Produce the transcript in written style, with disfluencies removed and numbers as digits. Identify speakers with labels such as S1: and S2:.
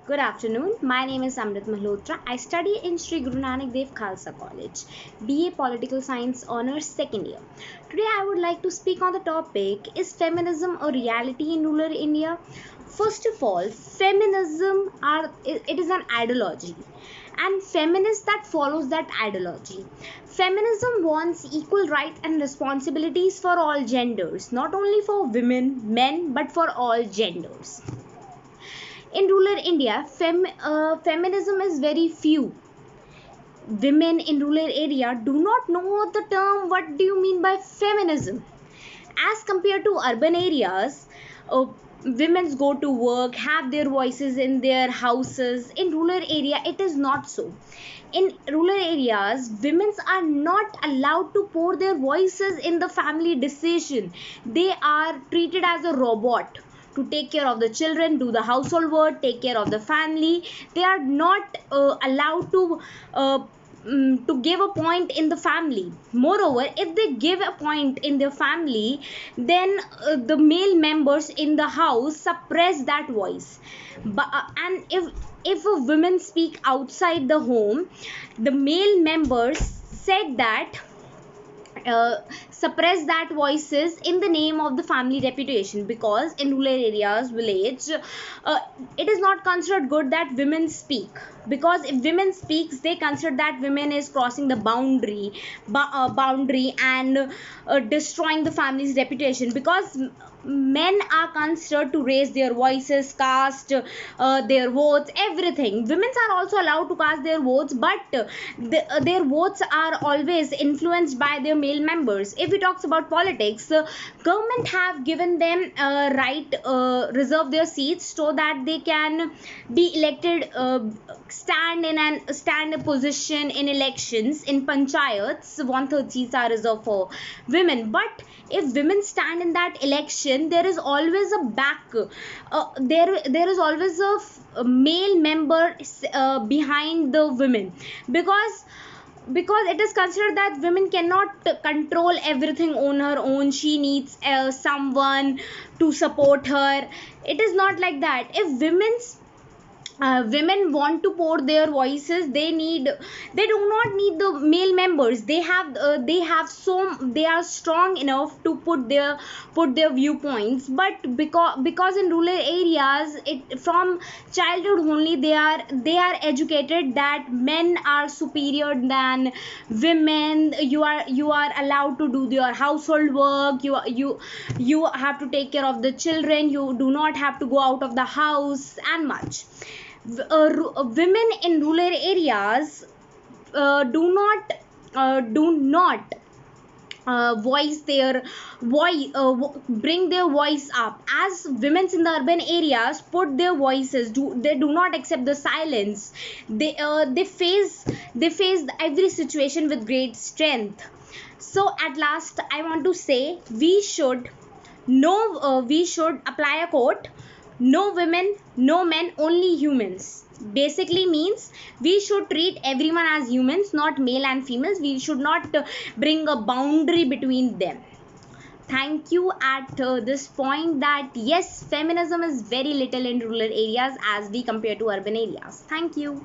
S1: Good afternoon. My name is Amrit Malhotra. I study in Sri Guru Nanak Dev Khalsa College, BA Political Science Honours second year. Today I would like to speak on the topic, is feminism a reality in rural India? First of all, it is an ideology, and feminists that follows that ideology. Feminism wants equal rights and responsibilities for all genders, not only for women, men, but for all genders. In rural India, feminism is very few. Women in rural area do not know the term. What do you mean by feminism? As compared to urban areas, women go to work, have their voices in their houses. In rural area, it is not so. In rural areas, women are not allowed to pour their voices in the family decision. They are treated as a robot to take care of the children, do the household work, take care of the family. They are not allowed to give a point in the family. Moreover, if they give a point in their family, then the male members in the house suppress that voice. And if a woman speak outside the home, the male members said that uh, suppress that voices in the name of the family reputation, because in rural areas, village, uh, it is not considered good that women speak, because if women speaks, they consider that women is crossing the boundary and destroying the family's reputation, because men are considered to raise their voices, cast their votes, everything. Women are also allowed to cast their votes, but their votes are always influenced by their male members. If we talks about politics, government have given them right, reserve their seats so that they can be elected, stand a position in elections. In panchayats, one-third seats are reserved for women, but if women stand in that election, there is always a there is always a male member behind the women, because it is considered that women cannot control everything on her own. She needs someone to support her. It is not like that. If women want to pour their voices, they do not need the male members. They are strong enough to put their viewpoints. But because in rural areas, it from childhood only, they are educated that men are superior than women. You are allowed to do your household work. You have to take care of the children. You do not have to go out of the house and much. Women in rural areas do not voice their voice bring their voice up, as women in the urban areas put their voices. They do not accept the silence. They face every situation with great strength. So at last, I want to say, we should apply a quote: no women, no men, only humans. Basically means we should treat everyone as humans, not male and females. We should not bring a boundary between them. Thank you at this point that yes, feminism is very little in rural areas as we compare to urban areas. Thank you.